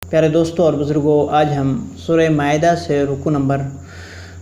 پیارے دوستوں اور بزرگوں، آج ہم سورہ مائدہ سے رکوع نمبر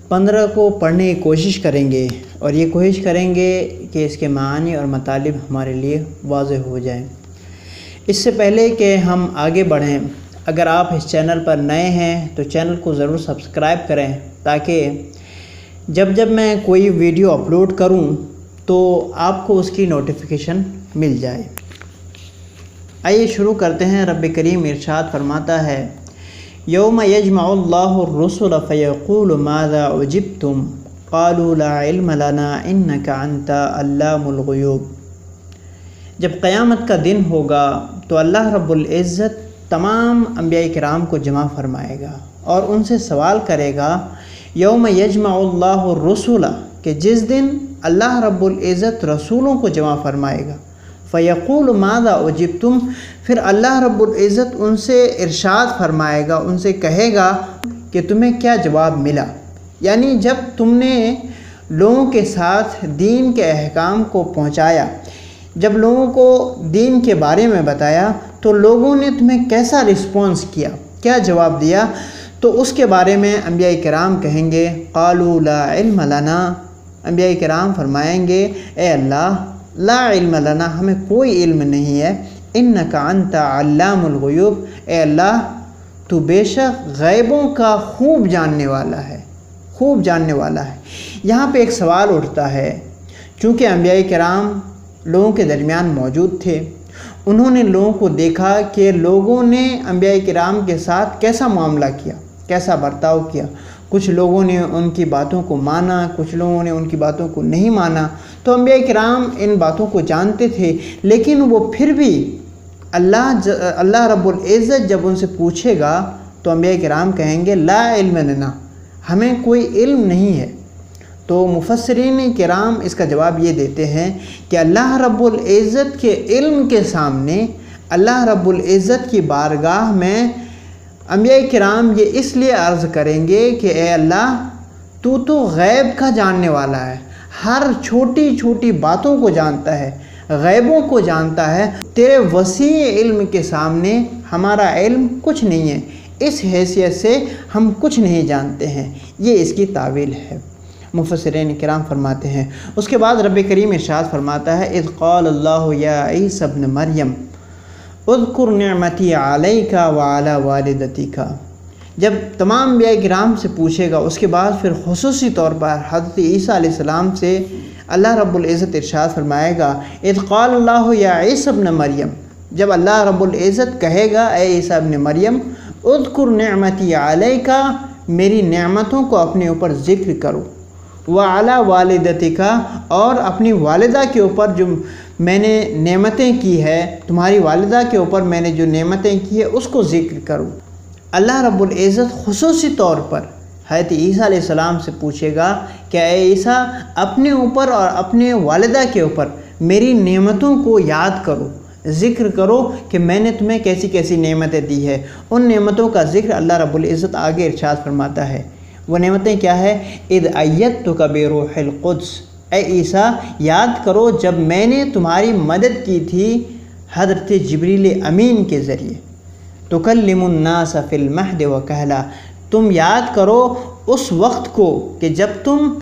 15 کو پڑھنے کی کوشش کریں گے اور یہ کوشش کریں گے کہ اس کے معانی اور مطالب ہمارے لیے واضح ہو جائیں۔ اس سے پہلے کہ ہم آگے بڑھیں، اگر آپ اس چینل پر نئے ہیں تو چینل کو ضرور سبسکرائب کریں تاکہ جب میں کوئی ویڈیو اپلوڈ کروں تو آپ کو اس کی نوٹیفیکیشن مل جائے۔ آئیے شروع کرتے ہیں۔ رب کریم ارشاد فرماتا ہے، یوم یجمع اللہ الرسل فیقول ماذا اجبتم قالوا لا علم لنا انک انت علام الغیوب۔ جب قیامت کا دن ہوگا تو اللہ رب العزت تمام انبیاء کرام کو جمع فرمائے گا اور ان سے سوال کرے گا، یوم یجمع اللہ الرسل، کہ جس دن اللہ رب العزت رسولوں کو جمع فرمائے گا، فیقول ماذا اجبتم، پھر اللہ رب العزت ان سے ارشاد فرمائے گا، ان سے کہے گا کہ تمہیں کیا جواب ملا۔ یعنی جب تم نے لوگوں کے ساتھ دین کے احکام کو پہنچایا، جب لوگوں کو دین کے بارے میں بتایا تو لوگوں نے تمہیں کیسا رسپانس کیا، کیا جواب دیا، تو اس کے بارے میں انبیاء کرام کہیں گے، قالوا لا علم لنا، انبیاء کرام فرمائیں گے، اے اللہ، لا علم لنا، ہمیں کوئی علم نہیں ہے، انک انت علام الغیوب، اے اللہ تو بے شک غیبوں کا خوب جاننے والا ہے، خوب جاننے والا ہے۔ یہاں پہ ایک سوال اٹھتا ہے، چونکہ انبیاء کرام لوگوں کے درمیان موجود تھے، انہوں نے لوگوں کو دیکھا کہ لوگوں نے انبیاء کرام کے ساتھ کیسا معاملہ کیا، کیسا برتاؤ کیا۔ کچھ لوگوں نے ان کی باتوں کو مانا، کچھ لوگوں نے ان کی باتوں کو نہیں مانا۔ تو انبیاء کرام ان باتوں کو جانتے تھے، لیکن وہ پھر بھی اللہ رب العزت جب ان سے پوچھے گا تو انبیاء کرام کہیں گے، لا علم لنا، ہمیں کوئی علم نہیں ہے۔ تو مفسرین کرام اس کا جواب یہ دیتے ہیں کہ اللہ رب العزت کے علم کے سامنے، اللہ رب العزت کی بارگاہ میں انبیاء کرام یہ اس لیے عرض کریں گے کہ اے اللہ تو غیب کا جاننے والا ہے، ہر چھوٹی چھوٹی باتوں کو جانتا ہے، غیبوں کو جانتا ہے، تیرے وسیع علم کے سامنے ہمارا علم کچھ نہیں ہے، اس حیثیت سے ہم کچھ نہیں جانتے ہیں۔ یہ اس کی تعویل ہے، مفسرین کرام فرماتے ہیں۔ اس کے بعد رب کریم ارشاد فرماتا ہے، اذ قال اللہ یا عیسی ابن مریم اذکر نعمتی علیک وعلی والدتک۔ جب تمام انبیاء کرام سے پوچھے گا، اس کے بعد پھر خصوصی طور پر حضرت عیسیٰ علیہ السلام سے اللہ رب العزت ارشاد فرمائے گا، اذ قال اللہ یا عیسی ابن مریم، جب اللہ رب العزت کہے گا، اے عیسیٰ ابن مریم، اذکر نعمتی علیک، میری نعمتوں کو اپنے اوپر ذکر کرو، وعلی والدتک، اور اپنی والدہ کے اوپر جو میں نے نعمتیں کی ہے، تمہاری والدہ کے اوپر میں نے جو نعمتیں کی ہے اس کو ذکر کرو۔ اللہ رب العزت خصوصی طور پر حضرت عیسیٰ علیہ السلام سے پوچھے گا کہ اے عیسیٰ، اپنے اوپر اور اپنے والدہ کے اوپر میری نعمتوں کو یاد کرو، ذکر کرو کہ میں نے تمہیں کیسی کیسی نعمتیں دی ہے۔ ان نعمتوں کا ذکر اللہ رب العزت آگے ارشاد فرماتا ہے۔ وہ نعمتیں کیا ہے؟ اذ ایدتک بروح القدس، اے عیسیٰ یاد کرو جب میں نے تمہاری مدد کی تھی حضرت جبریل امین کے ذریعے، تکلم الناس فی المہد وکہلا، تم یاد کرو اس وقت کو کہ جب تم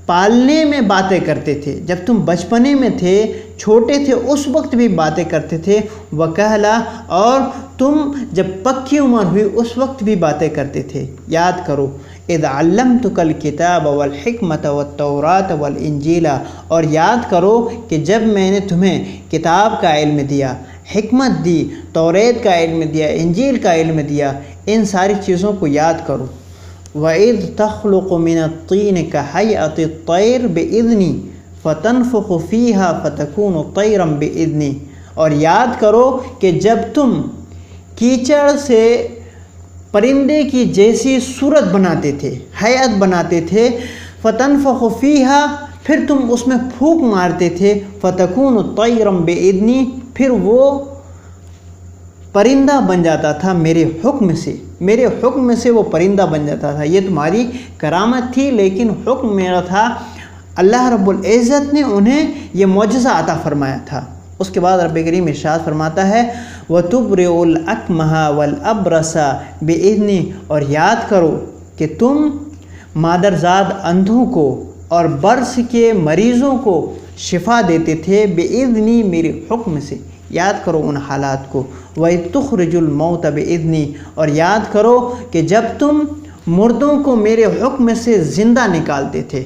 پالنے میں باتیں کرتے تھے، جب تم بچپنے میں تھے، چھوٹے تھے، اس وقت بھی باتیں کرتے تھے، وکہلا، اور تم جب پکی عمر ہوئی اس وقت بھی باتیں کرتے تھے، یاد کرو۔ اذ علمتک الکتاب والحکمت والتوراۃ والانجیل، اور یاد کرو کہ جب میں نے تمہیں کتاب کا علم دیا، حکمت دی، توریت کا علم دیا، انجیل کا علم دیا، ان ساری چیزوں کو یاد کرو۔ وَإِذْ تَخْلُقُ مِنَ الطِّينِ كَهَيْئَةِ الطَّيْرِ بِإِذْنِي فَتَنْفُخُ فِيهَا فَتَكُونُ طَيْرًا بِإِذْنِي، اور یاد کرو کہ جب تم کیچڑ سے پرندے کی جیسی صورت بناتے تھے، ہیئت بناتے تھے، فَتَنْفُخُ فِيهَا، پھر تم اس میں پھونک مارتے تھے، فَتَكُونُ طَيْرًا بِإِذْنِي، پھر وہ پرندہ بن جاتا تھا میرے حکم سے، میرے حکم سے وہ پرندہ بن جاتا تھا۔ یہ تمہاری کرامت تھی، لیکن حکم میرا تھا، اللہ رب العزت نے انہیں یہ معجزہ عطا فرمایا تھا۔ اس کے بعد رب کریم ارشاد فرماتا ہے وَتُبْرِئُ الْأَكْمَحَ وَالْأَبْرَصَ بِإِذْنِی، اور یاد کرو کہ تم مادرزاد اندھوں کو اور برص کے مریضوں کو شفا دیتے تھے بِإِذْنِی، میرے حکم سے۔ یاد کرو ان حالات کو۔ وَإِذْ تُخْرِجُ الْمَوْتَ بِإِذْنِی، اور یاد کرو کہ جب تم مردوں کو میرے حکم سے زندہ نکالتے تھے،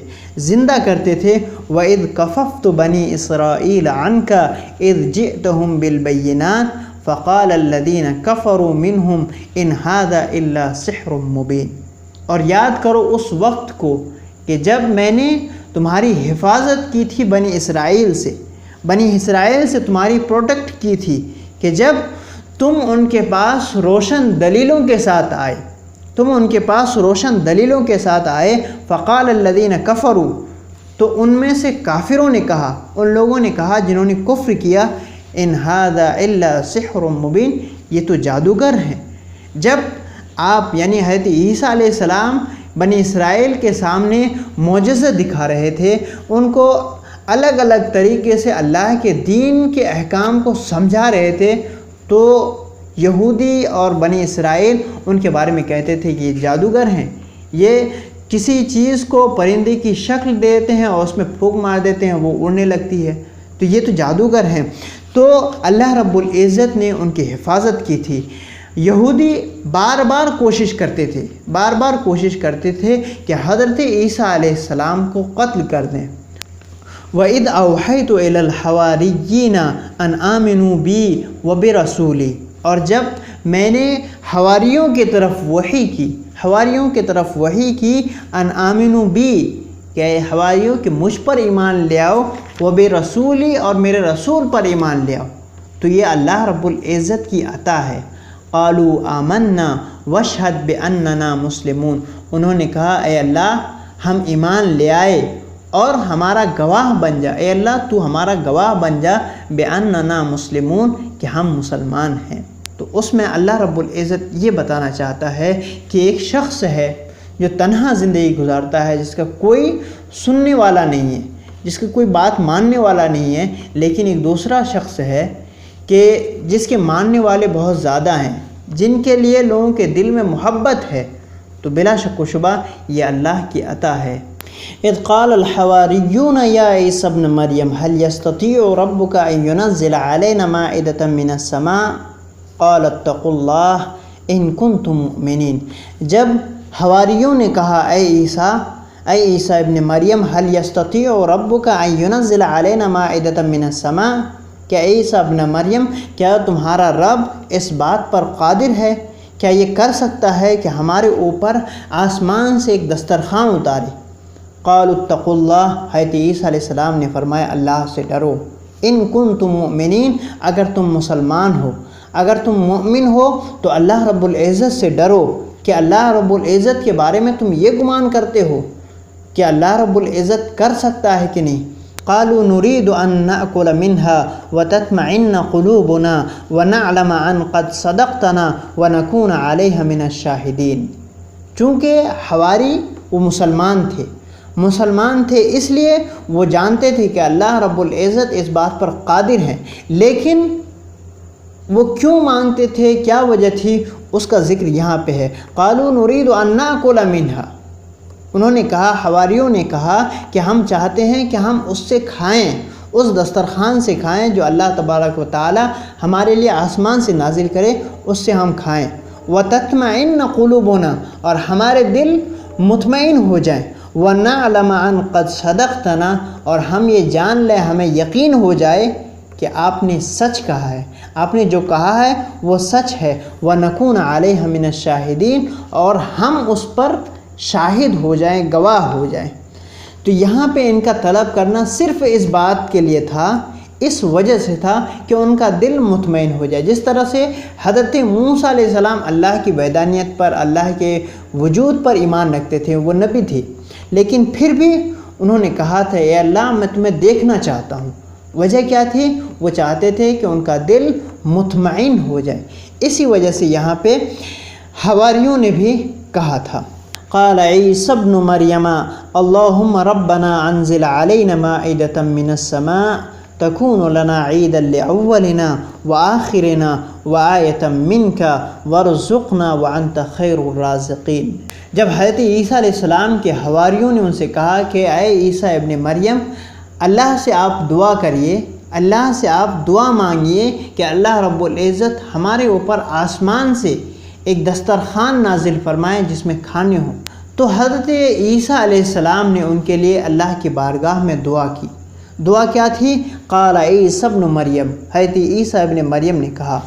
زندہ کرتے تھے۔ وَإِذْ كَفَفْتُ بَنِي إِسْرَائِيلَ عَنْكَ إِذْ جِئْتَهُم بِالْبَيِّنَاتِ فَقَالَ الَّذِينَ كَفَرُوا مِنْهُمْ إِنْ هَذَا إِلَّا سِحْرٌ مُبِينٌ، اور یاد کرو اس وقت کو کہ جب میں نے تمہاری حفاظت کی تھی بنی اسرائیل سے، بنی اسرائیل سے تمہاری پروٹیکٹ کی تھی، کہ جب تم ان کے پاس روشن دلیلوں کے ساتھ آئے، تم ان کے پاس روشن دلیلوں کے ساتھ آئے۔ فقال الذین کفروا، تو ان میں سے کافروں نے کہا، ان لوگوں نے کہا جنہوں نے کفر کیا، ان ھذا الا سحر مبین، یہ تو جادوگر ہیں۔ جب آپ یعنی حضرت عیسیٰ علیہ السلام بنی اسرائیل کے سامنے معجزہ دکھا رہے تھے، ان کو الگ الگ طریقے سے اللہ کے دین کے احکام کو سمجھا رہے تھے، تو یہودی اور بنی اسرائیل ان کے بارے میں کہتے تھے کہ یہ جادوگر ہیں، یہ کسی چیز کو پرندے کی شکل دیتے ہیں اور اس میں پھونک مار دیتے ہیں، وہ اڑنے لگتی ہے، تو یہ تو جادوگر ہیں۔ تو اللہ رب العزت نے ان کی حفاظت کی تھی۔ یہودی بار بار کوشش کرتے تھے کہ حضرت عیسیٰ علیہ السلام کو قتل کر دیں۔ وَإِذْ أَوْحَيْتُ إِلَى الْحَوَارِيِّينَ أَنْ آمِنُوا بِي وَبِرَسُولِي، اور جب میں نے حواریوں کی طرف وحی کی ان آمنوا بی، کہ حواریوں کہ مجھ پر ایمان لے آؤ، وبرسولی، اور میرے رسول پر ایمان لے آؤ، تو یہ اللہ رب العزت کی عطا ہے۔ قالوا آمنا واشہد بأننا مسلمون، انہوں نے کہا اے اللہ ہم ایمان لے آئے اور ہمارا گواہ بن جا، اے اللہ تو ہمارا گواہ بن جا، بأننا مسلمون، کہ ہم مسلمان ہیں۔ تو اس میں اللہ رب العزت یہ بتانا چاہتا ہے کہ ایک شخص ہے جو تنہا زندگی گزارتا ہے، جس کا کوئی سننے والا نہیں ہے، جس کا کوئی بات ماننے والا نہیں ہے، لیکن ایک دوسرا شخص ہے کہ جس کے ماننے والے بہت زیادہ ہیں، جن کے لیے لوگوں کے دل میں محبت ہے، تو بلا شک و شبہ یہ اللہ کی عطا ہے۔ اذ قال الحواریون یا عیسی ابن مریم هل يستطيع ربك ان ينزل علينا مائدة من السماء قال اتقوا اللہ ان کنتم مؤمنین، جب حواریوں نے کہا اے عیسیٰ ابن مریم هل يستطيع ربك ان ينزل علينا مائدة من السماء، کیا عیسیٰ ابن مریم کیا تمہارا رب اس بات پر قادر ہے، کیا یہ کر سکتا ہے کہ ہمارے اوپر آسمان سے ایک دسترخوان اتارے؟ قالوا اتقوا اللہ، حضرت عیسیٰ علیہ السلام نے فرمایا اللہ سے ڈرو، ان کنتم مؤمنین، اگر تم مسلمان ہو، اگر تم مومن ہو تو اللہ رب العزت سے ڈرو، کہ اللہ رب العزت کے بارے میں تم یہ گمان کرتے ہو کہ اللہ رب العزت کر سکتا ہے کہ نہیں۔ قالوا نريد ان نأكل منها وتطمئن قلوبنا ونعلم ان قد صدقتنا ونكون عليها من الشاهدين، چونکہ حواری وہ مسلمان تھے اس لیے وہ جانتے تھے کہ اللہ رب العزت اس بات پر قادر ہیں، لیکن وہ کیوں مانتے تھے، کیا وجہ تھی، اس کا ذکر یہاں پہ ہے۔ قالوا نريد ان نأكل منها، انہوں نے کہا، حواریوں نے کہا کہ ہم چاہتے ہیں کہ ہم اس سے کھائیں، اس دسترخوان سے کھائیں جو اللہ تبارک و تعالی ہمارے لیے آسمان سے نازل کرے، اس سے ہم کھائیں۔ وَتَطْمَئِنَّ قُلُوبُنَا، اور ہمارے دل مطمئن ہو جائیں۔ وَنَعْلَمَ أَن قَدْ صَدَقْتَنَا، اور ہم یہ جان لیں، ہمیں یقین ہو جائے کہ آپ نے سچ کہا ہے، آپ نے جو کہا ہے وہ سچ ہے۔ وَنَكُونَ عَلَيْهَا مِنَ الشَّاهِدِينَ، اور ہم اس پر شاہد ہو جائیں، گواہ ہو جائیں۔ تو یہاں پہ ان کا طلب کرنا صرف اس بات کے لیے تھا، اس وجہ سے تھا کہ ان کا دل مطمئن ہو جائے۔ جس طرح سے حضرت موسیٰ علیہ السلام اللہ کی وحدانیت پر، اللہ کے وجود پر ایمان رکھتے تھے، وہ نبی تھے، لیکن پھر بھی انہوں نے کہا تھا اے اللہ میں تمہیں دیکھنا چاہتا ہوں۔ وجہ کیا تھی؟ وہ چاہتے تھے کہ ان کا دل مطمئن ہو جائے، اسی وجہ سے یہاں پہ حواریوں نے بھی کہا تھا۔ قال عیسی ابن مریم اللہم ربنا انزل علینا مائدة من السماء تکون لنا عیدا لأولنا وآخرنا وآیۃ منک وارزقنا وانت خیر الرازقین۔ جب حضرت عیسیٰ علیہ السلام کے حواریوں نے ان سے کہا کہ اے عیسیٰ ابن مریم، اللہ سے آپ دعا کریے، اللہ سے آپ دعا مانگیے کہ اللہ رب العزت ہمارے اوپر آسمان سے ایک دسترخوان نازل فرمائے جس میں کھانے ہوں، تو حضرت عیسیٰ علیہ السلام نے ان کے لیے اللہ کی بارگاہ میں دعا کی۔ دعا کیا تھی؟ قال عیسی ابن مریم، حضرت عیسیٰ ابن مریم نے کہا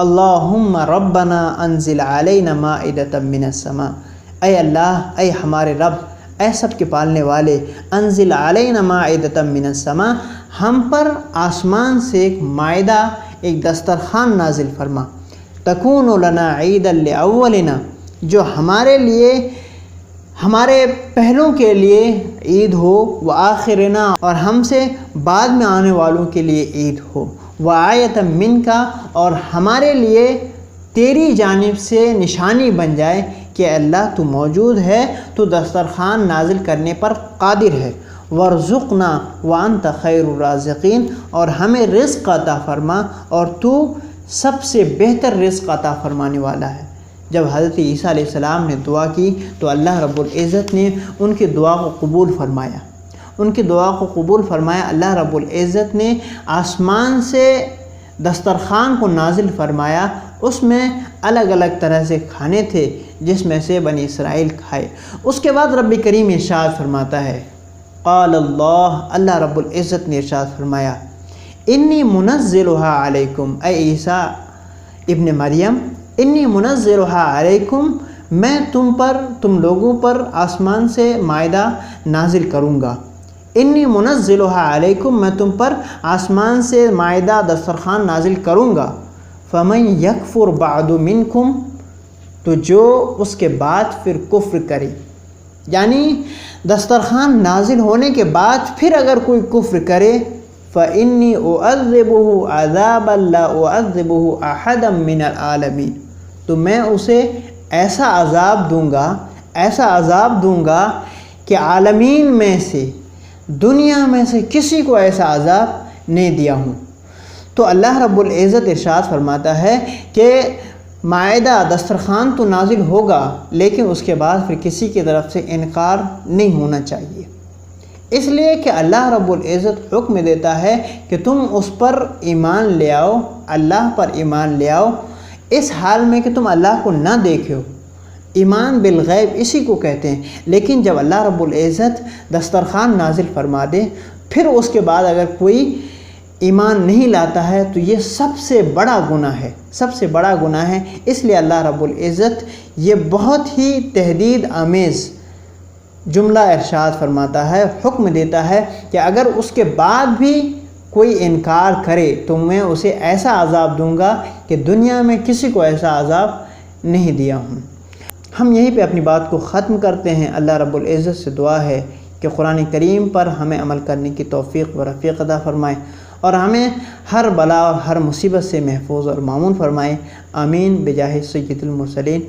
اللہم ربنا انزل علینا مائدۃ من السماء، اے اللہ، اے ہمارے رب، اے سب کے پالنے والے، انزل علینا مائدۃ من السماء، ہم پر آسمان سے ایک مائدہ، ایک دسترخوان نازل فرما، تکون لنا عیدا لأولنا، جو ہمارے لیے، ہمارے پہلوں کے لیے عید ہو، وآخرنا، اور ہم سے بعد میں آنے والوں کے لیے عید ہو، وآیۃ منک، اور ہمارے لیے تیری جانب سے نشانی بن جائے کہ اللہ تو موجود ہے، تو دسترخوان نازل کرنے پر قادر ہے، وارزقنا وانت خیر الرازقین، اور ہمیں رزق عطا فرما، اور تو سب سے بہتر رزق عطا فرمانے والا ہے۔ جب حضرت عیسیٰ علیہ السلام نے دعا کی تو اللہ رب العزت نے ان کی دعا کو قبول فرمایا، ان کی دعا کو قبول فرمایا۔ اللہ رب العزت نے آسمان سے دسترخوان کو نازل فرمایا، اس میں الگ الگ طرح سے کھانے تھے جس میں سے بنی اسرائیل کھائے۔ اس کے بعد رب کریم ارشاد فرماتا ہے، قال اللہ رب العزت نے ارشاد فرمایا، انی منزلھا علیکم، اے عیسیٰ ابن مریم، انی منزلھا علیکم، میں تم لوگوں پر آسمان سے مائدہ نازل کروں گا، انی منزلھا علیکم، میں تم پر آسمان سے مائدہ دسترخوان نازل کروں گا، فمن یکفر بعد منکم، تو جو اس کے بعد پھر کفر کرے، یعنی دسترخوان نازل ہونے کے بعد پھر اگر کوئی کفر کرے، فإنی اعذبہ عذابا لا اعذبہ احدا من العالمین، تو میں اسے ایسا عذاب دوں گا کہ عالمین میں سے، دنیا میں سے کسی کو ایسا عذاب نہیں دیا ہوں۔ تو اللہ رب العزت ارشاد فرماتا ہے کہ مائدہ دسترخوان تو نازل ہوگا، لیکن اس کے بعد پھر کسی کی طرف سے انکار نہیں ہونا چاہیے، اس لیے کہ اللہ رب العزت حکم دیتا ہے کہ تم اس پر ایمان لے آؤ، اللہ پر ایمان لے آؤ، اس حال میں کہ تم اللہ کو نہ دیکھو۔ ایمان بالغیب اسی کو کہتے ہیں۔ لیکن جب اللہ رب العزت دسترخوان نازل فرما دے، پھر اس کے بعد اگر کوئی ایمان نہیں لاتا ہے تو یہ سب سے بڑا گناہ ہے، سب سے بڑا گناہ ہے۔ اس لیے اللہ رب العزت یہ بہت ہی تہدید آمیز جملہ ارشاد فرماتا ہے، حکم دیتا ہے کہ اگر اس کے بعد بھی کوئی انکار کرے تو میں اسے ایسا عذاب دوں گا کہ دنیا میں کسی کو ایسا عذاب نہیں دیا ہوں۔ ہم یہیں پہ اپنی بات کو ختم کرتے ہیں۔ اللہ رب العزت سے دعا ہے کہ قرآن کریم پر ہمیں عمل کرنے کی توفیق و رفیق عطا فرمائے، اور ہمیں ہر بلا اور ہر مصیبت سے محفوظ اور معمون فرمائے۔ آمین بجاہ سید المرسلین۔